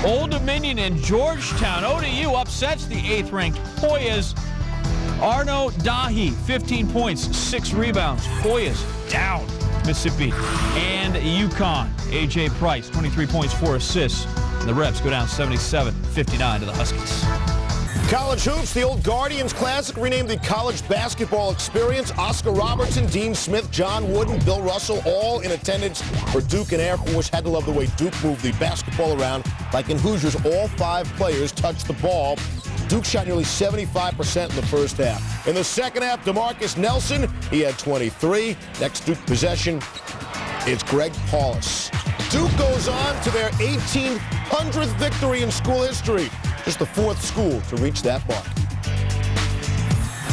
Old Dominion and Georgetown. ODU upsets the 8th-ranked Hoyas. Arno Dahi, 15 points, 6 rebounds. Hoyas down. Mississippi and UConn. A.J. Price, 23 points, 4 assists. And the Rebs go down 77-59 to the Huskies. College hoops, the old Guardians Classic renamed the College Basketball Experience. Oscar Robertson, Dean Smith, John Wooden, Bill Russell, all in attendance for Duke and Air Force. Had to love the way Duke moved the basketball around. Like in Hoosiers, all 5 players touched the ball. Duke shot nearly 75% in the first half. In the second half, DeMarcus Nelson, he had 23. Next Duke possession, it's Greg Paulus. Duke goes on to their 1800th victory in school history. Just the 4th school to reach that mark.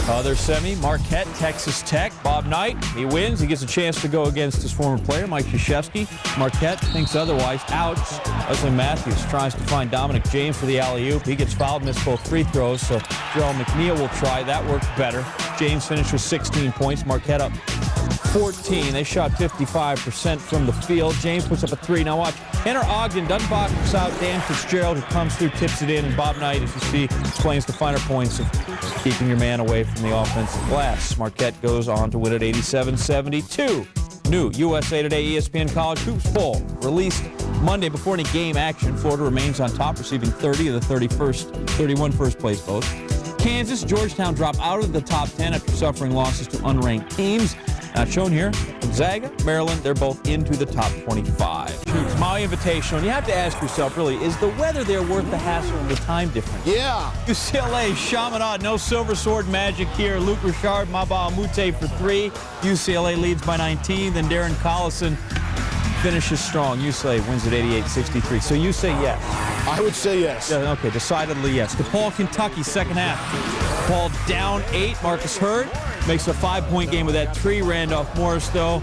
Other semi, Marquette, Texas Tech. Bob Knight, he wins. He gets a chance to go against his former player, Mike Krzyzewski. Marquette thinks otherwise. Ouch. Leslie Matthews tries to find Dominic James for the alley-oop. He gets fouled, missed both free throws, so Gerald McNeil will try. That works better. James finished with 16 points. Marquette up 14. They shot 55% from the field. James puts up a 3. Now watch. Henner Ogden doesn't box out Dan Fitzgerald, who comes through, tips it in, and Bob Knight, as you see, explains the finer points of keeping your man away from the offensive glass. Marquette goes on to win at 87-72. New USA Today ESPN College Hoops poll released Monday before any game action. Florida remains on top, receiving 30 of the 31 first-place votes. Kansas, Georgetown drop out of the top 10 after suffering losses to unranked teams. Not shown here, Gonzaga, Maryland, they're both into the top 25. Maui Invitational, and you have to ask yourself, really, is the weather there worth the hassle and the time difference? Yeah. UCLA, Chaminade, no silver sword magic here. Luke Richard, Maba Amute for 3. UCLA leads by 19. Then Darren Collison finishes strong. UCLA wins at 88-63. So you say yes? I would say yes. Yeah, okay, decidedly yes. DePaul, Kentucky, second half. DePaul down 8. Marcus Hurd makes a 5-point game with that 3. Randolph Morris, though,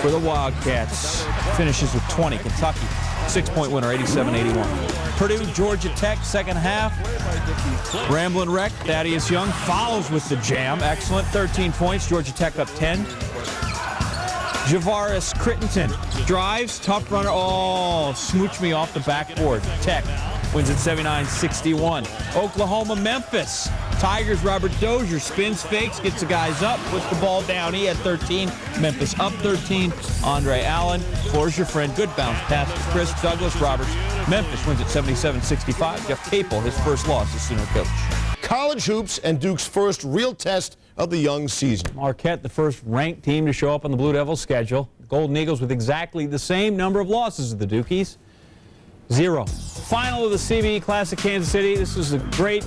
for the Wildcats, finishes with 20. Kentucky, 6-point winner, 87-81. Purdue, Georgia Tech, second half. Ramblin' Wreck, Thaddeus Young follows with the jam. Excellent, 13 points. Georgia Tech up 10. Javaris Crittenton drives, tough runner. Oh, smooch me off the backboard. Tech wins at 79-61. Oklahoma, Memphis. Tigers, Robert Dozier spins, fakes, gets the guys up, puts the ball down. He had 13. Memphis up 13. Andre Allen, floors your friend. Good bounce pass to Chris Douglas Roberts. Memphis wins at 77-65. Jeff Capel, his first loss as Sooner coach. College hoops and Duke's first real test of the young season. Marquette, the first ranked team to show up on the Blue Devils schedule. Golden Eagles with exactly the same number of losses as the Dukies. 0. Final of the CBE Classic Kansas City. This is a great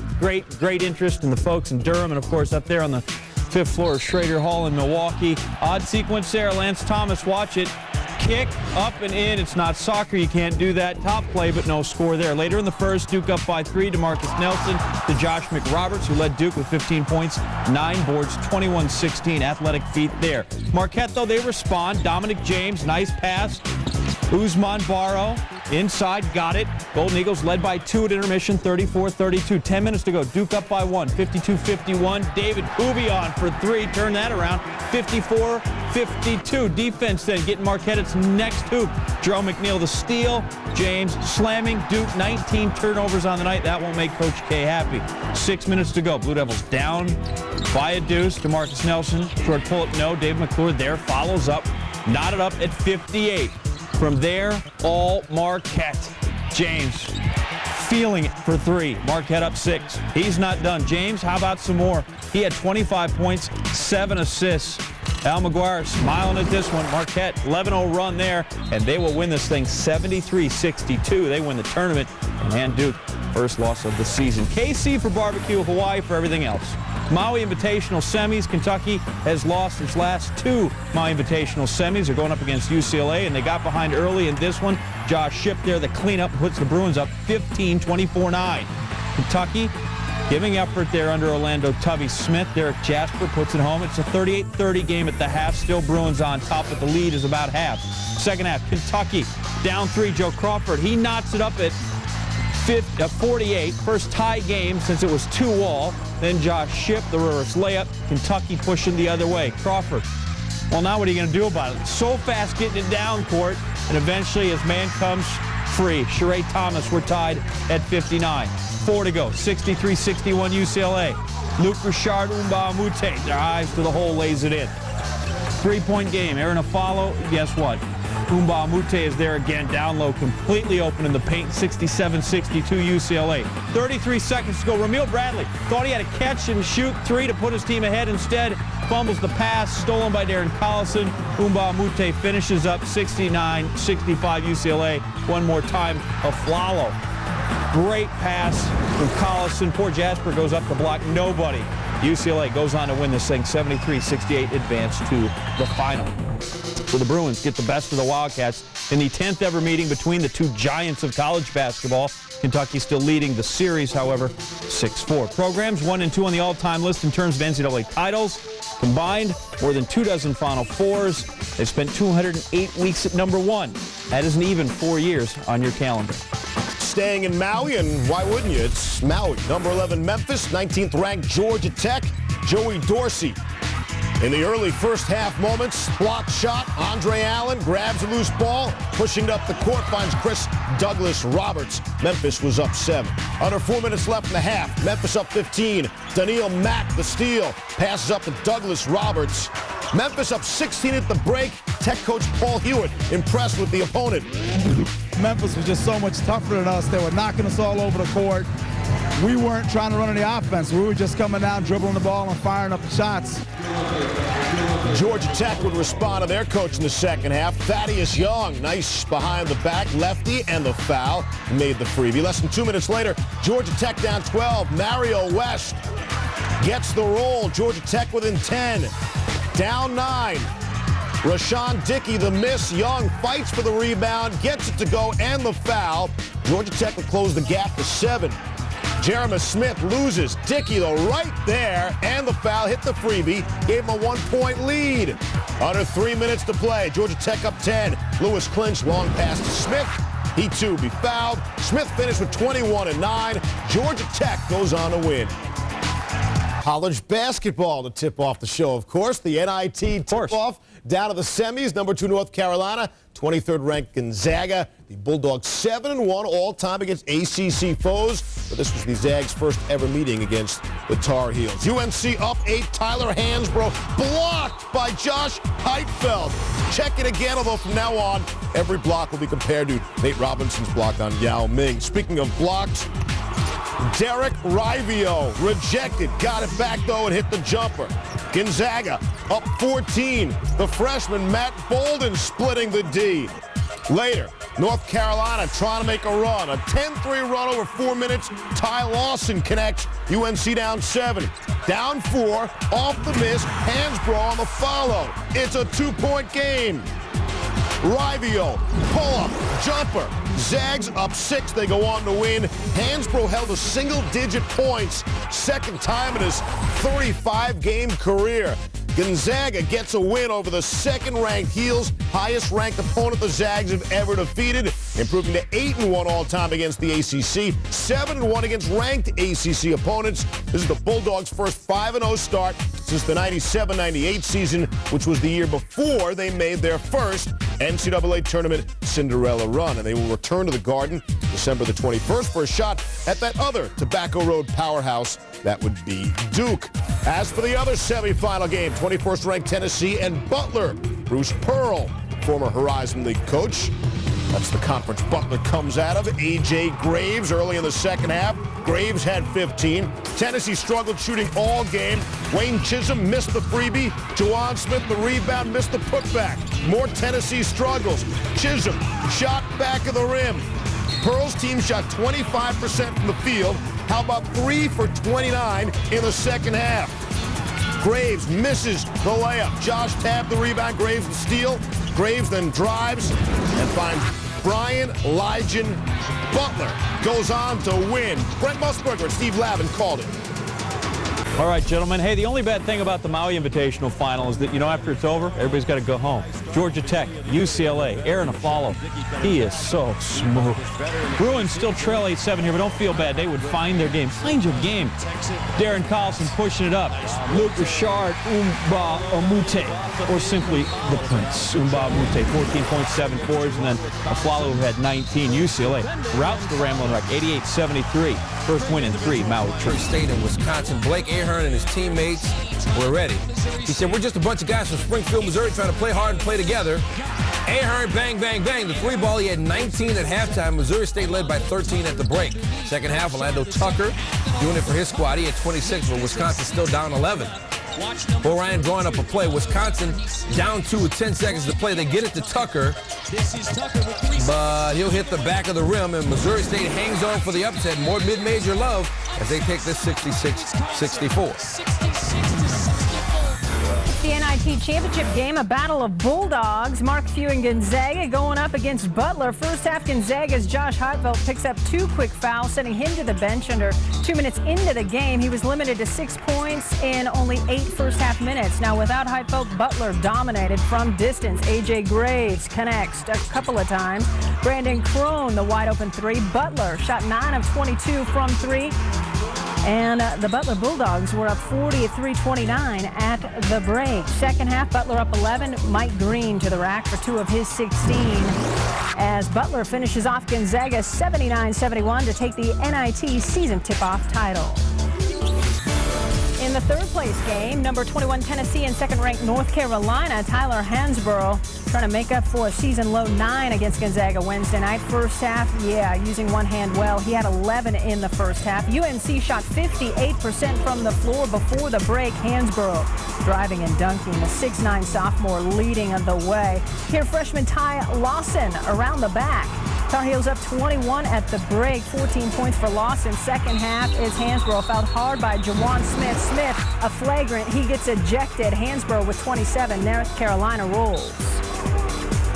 interest in the folks in Durham and, of course, up there on the 5th floor of Schrader Hall in Milwaukee. Odd sequence there. Lance Thomas, watch it. Kick, up and in. It's not soccer. You can't do that. Top play, but no score there. Later in the first, Duke up by 3. DeMarcus Nelson to Josh McRoberts, who led Duke with 15 points, 9 boards, 21-16. Athletic feet there. Marquette, though, they respond. Dominic James, nice pass. Usman Barrow inside, got it. Golden Eagles led by 2 at intermission, 34-32. 10 minutes to go. Duke up by 1, 52-51. David Kubion for 3, turn that around, 54-52. Defense then getting Marquette its next hoop. Jerome McNeil the steal. James slamming Duke. 19 turnovers on the night. That won't make Coach K happy. 6 minutes to go. Blue Devils down by a deuce. DeMarcus Nelson, short pull-up, no. Dave McClure there follows up. Knotted up at 58. From there, all Marquette. James feeling it for 3. Marquette up 6. He's not done. James, how about some more? He had 25 points, 7 assists. Al McGuire smiling at this one. Marquette, 11-0 run there, and they will win this thing 73-62. They win the tournament and hand Duke first loss of the season. KC for barbecue, Hawaii for everything else. Maui Invitational semis. Kentucky has lost its last 2 Maui Invitational semis. They're going up against UCLA, and they got behind early in this one. Josh Shipp there, the cleanup, puts the Bruins up 15-24-9. Kentucky giving effort there under Orlando Tubby-Smith. Derek Jasper puts it home. It's a 38-30 game at the half. Still Bruins on top, but the lead is about half. Second half, Kentucky down 3. Joe Crawford, he knots it up at 48. First tie game since it was 2-all. Then Josh Shipp, the reverse layup. Kentucky pushing the other way. Crawford, well, now what are you going to do about it? So fast getting it down court, and eventually his man comes free. Sheree Thomas, we're tied at 59. 4 to go. 63-61 UCLA. Luke Richard, Umba-Amute drives to the hole, lays it in. 3-point game. Aaron Afalo, guess what? Umba-Amute is there again, down low, completely open in the paint. 67-62 UCLA. 33 seconds to go. Ramil Bradley thought he had a catch and shoot three to put his team ahead. Instead, fumbles the pass, stolen by Darren Collison. Umba-Amute finishes up 69-65 UCLA. One more time, Aflalo. Great pass from Collison. Poor Jasper goes up the block. Nobody. UCLA goes on to win this thing, 73-68, advance to the final. So the Bruins get the best of the Wildcats in the 10th ever meeting between the two giants of college basketball. Kentucky still leading the series, however, 6-4. Programs 1 and 2 on the all-time list in terms of NCAA titles. Combined, more than 24 Final Fours. They've spent 208 weeks at number 1. That isn't even 4 years on your calendar. Staying in Maui, and why wouldn't you? It's Maui. Number 11, Memphis. 19th ranked Georgia Tech. Joey Dorsey. In the early first half moments, block shot. Andre Allen grabs a loose ball, pushing it up the court, finds Chris Douglas Roberts. Memphis was up 7. Under 4 minutes left in the half. Memphis up 15. Daniil Mack, the steal, passes up to Douglas Roberts. Memphis up 16 at the break. Tech coach Paul Hewitt impressed with the opponent. Memphis was just so much tougher than us. They were knocking us all over the court. We weren't trying to run any offense. We were just coming down, dribbling the ball, and firing up the shots. Georgia Tech would respond to their coach in the second half. Thaddeus Young, nice behind the back, lefty, and the foul made the freebie. Less than 2 minutes later, Georgia Tech down 12. Mario West gets the roll. Georgia Tech within 10. Down 9. Rashawn Dickey, the miss. Young fights for the rebound, gets it to go, and the foul. Georgia Tech would close the gap to 7. Jeremy Smith loses. Dickey, though, right there, and the foul hit the freebie, gave him a 1-point lead. Under 3 minutes to play. Georgia Tech up 10. Lewis Clinch, long pass to Smith. He, too, be fouled. Smith finished with 21 and 9. Georgia Tech goes on to win. College basketball to tip off the show, of course. The NIT tip-off down to the semis. Number 2 North Carolina, 23rd ranked Gonzaga. The Bulldogs 7-1 all-time against ACC foes. But this was the Zags' first ever meeting against the Tar Heels. UNC up 8. Tyler Hansbrough blocked by Josh Heitfeld. Check it again, although from now on, every block will be compared to Nate Robinson's block on Yao Ming. Speaking of blocks, Derek Rivio rejected, got it back though and hit the jumper. Gonzaga up 14. The freshman Matt Bolden splitting the D. Later, North Carolina trying to make a run. A 10-3 run over 4 minutes. Ty Lawson connects. UNC down 7. Down 4. Off the miss. Hansbrough on the follow. It's a 2-point game. Rivio, pull-up, jumper. Zags up 6. They go on to win. Hansbrough held a single-digit points. Second time in his 35-game career. Gonzaga gets a win over the second-ranked Heels, highest-ranked opponent the Zags have ever defeated, improving to 8-1 all-time against the ACC, 7-1 against ranked ACC opponents. This is the Bulldogs' first 5-0 start since the 97-98 season, which was the year before they made their first NCAA tournament Cinderella run. And they will return to the Garden December the 21st for a shot at that other Tobacco Road powerhouse. That would be Duke. As for the other semifinal game, 21st ranked Tennessee and Butler. Bruce Pearl, former Horizon League coach. That's the conference Butler comes out of. A.J. Graves early in the second half. Graves had 15. Tennessee struggled shooting all game. Wayne Chisholm missed the freebie. Juwan Smith, the rebound, missed the putback. More Tennessee struggles. Chisholm shot back of the rim. Pearl's team shot 25% from the field. How about 3 for 29 in the second half? Graves misses the layup. Josh tabbed the rebound. Graves the steal. Graves then drives and finds Brian Ligon. Butler goes on to win. Brent Musburger and Steve Lavin called it. All right, gentlemen. Hey, the only bad thing about the Maui Invitational final is that, after it's over, everybody's got to go home. Georgia Tech, UCLA, Aaron Aflalo. He is so smooth. Bruins still trail 8-7 here, but don't feel bad. They would find their game. Find your game. Darren Collison pushing it up. Luke Richard, Umba Amute, or simply the Prince. Umba Amute, 14.7 forwards, and then Aflalo, who had 19. UCLA routes the Ramblin' Wreck, 88-73. First win in 3, Maui Tree State in Wisconsin. Blake Ahern and his teammates were ready. He said, we're just a bunch of guys from Springfield, Missouri trying to play hard and play together. Ahern, bang, bang, bang. The 3-ball, he had 19 at halftime. Missouri State led by 13 at the break. Second half, Orlando Tucker doing it for his squad. He had 26, but Wisconsin still down 11. Bo Ryan drawing up a play. Wisconsin down 2 with 10 seconds to play. They get it to Tucker, but he'll hit the back of the rim, and Missouri State hangs on for the upset. More mid-major love as they take this 66-64. The NIT Championship game, a battle of Bulldogs. Mark Few and Gonzaga going up against Butler. First half, Gonzaga's Josh Heupel picks up 2 quick fouls, sending him to the bench under 2 minutes into the game. He was limited to 6 points in only 8 first half minutes. Now, without Heupel, Butler dominated from distance. A.J. Graves connects a couple of times. Brandon Crone, the wide open 3. Butler shot 9 of 22 from 3. And the Butler Bulldogs were up 40-29 at the break. Second half, Butler up 11. Mike Green to the rack for 2 of his 16. As Butler finishes off Gonzaga 79-71 to take the NIT season tip-off title. In the third place game, number 21 Tennessee and second-ranked North Carolina, Tyler Hansborough trying to make up for a season-low 9 against Gonzaga Wednesday night. First half, using one hand well. He had 11 in the first half. UNC shot 58% from the floor before the break. Hansborough driving and dunking. The 6'9 sophomore leading the way. Here, freshman Ty Lawson around the back. Tar Heels up 21 at the break. 14 points for Lawson. Second half is Hansborough fouled hard by Jawan Smith. Smith, a flagrant. He gets ejected. Hansborough with 27. North Carolina rolls.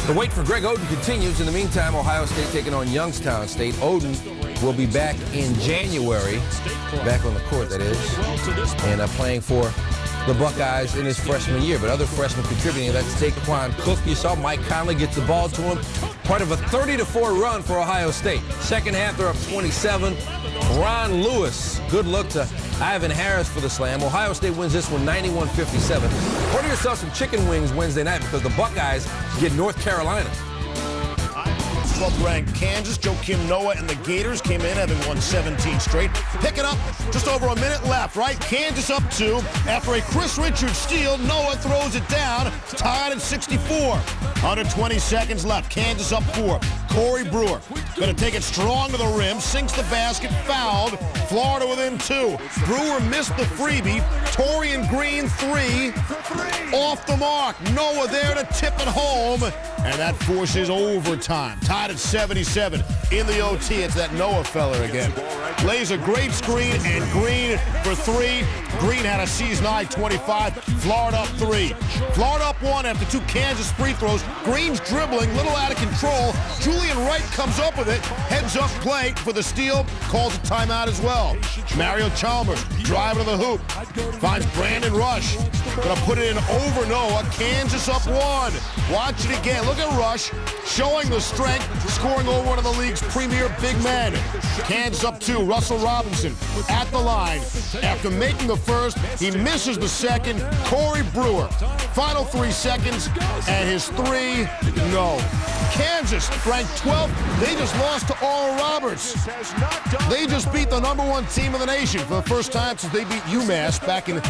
The wait for Greg Oden continues. In the meantime, Ohio State taking on Youngstown State. Oden will be back in January, back on the court, that is, and playing for the Buckeyes in his freshman year. But other freshmen contributing, that's Daquan Cook. You saw Mike Conley get the ball to him. Part of a 30-4 run for Ohio State. Second half, they're up 27. Ron Lewis, good look to Ivan Harris for the slam. Ohio State wins this one 91-57. Order yourself some chicken wings Wednesday night because the Buckeyes get North Carolina. 12th-ranked Kansas, Joakim Noah and the Gators came in having won 17 straight. Picking up just over a minute left, right? Kansas up 2. After a Chris Richards steal, Noah throws it down, tied at 64. Under 20 seconds left. Kansas up 4. Corey Brewer going to take it strong to the rim, sinks the basket, fouled. Florida within 2. Brewer missed the freebie. Torian Green 3. Off the mark. Noah there to tip it home. And that forces overtime. Tied at 77 in the OT. It's that Noah fella again. Lays a great screen, and Green for 3. Green had a season-high 25. Florida up 3. Florida up 1 after 2 Kansas free throws. Green's dribbling, little out of control. Julian Wright comes up with it. Heads up play for the steal. Calls a timeout as well. Mario Chalmers driving to the hoop. Finds Brandon Rush. Gonna put it in over Noah. Kansas up 1. Watch it again. Look at Rush showing the strength, scoring over one of the league's premier big men. Kansas up 2. Russell Robinson at the line. After making the first, he misses the second. Corey Brewer. Final 3 seconds, and his 3, no. Kansas ranked 12th. They just lost to Oral Roberts. They just beat the #1 team in the nation for the first time since they beat UMass back in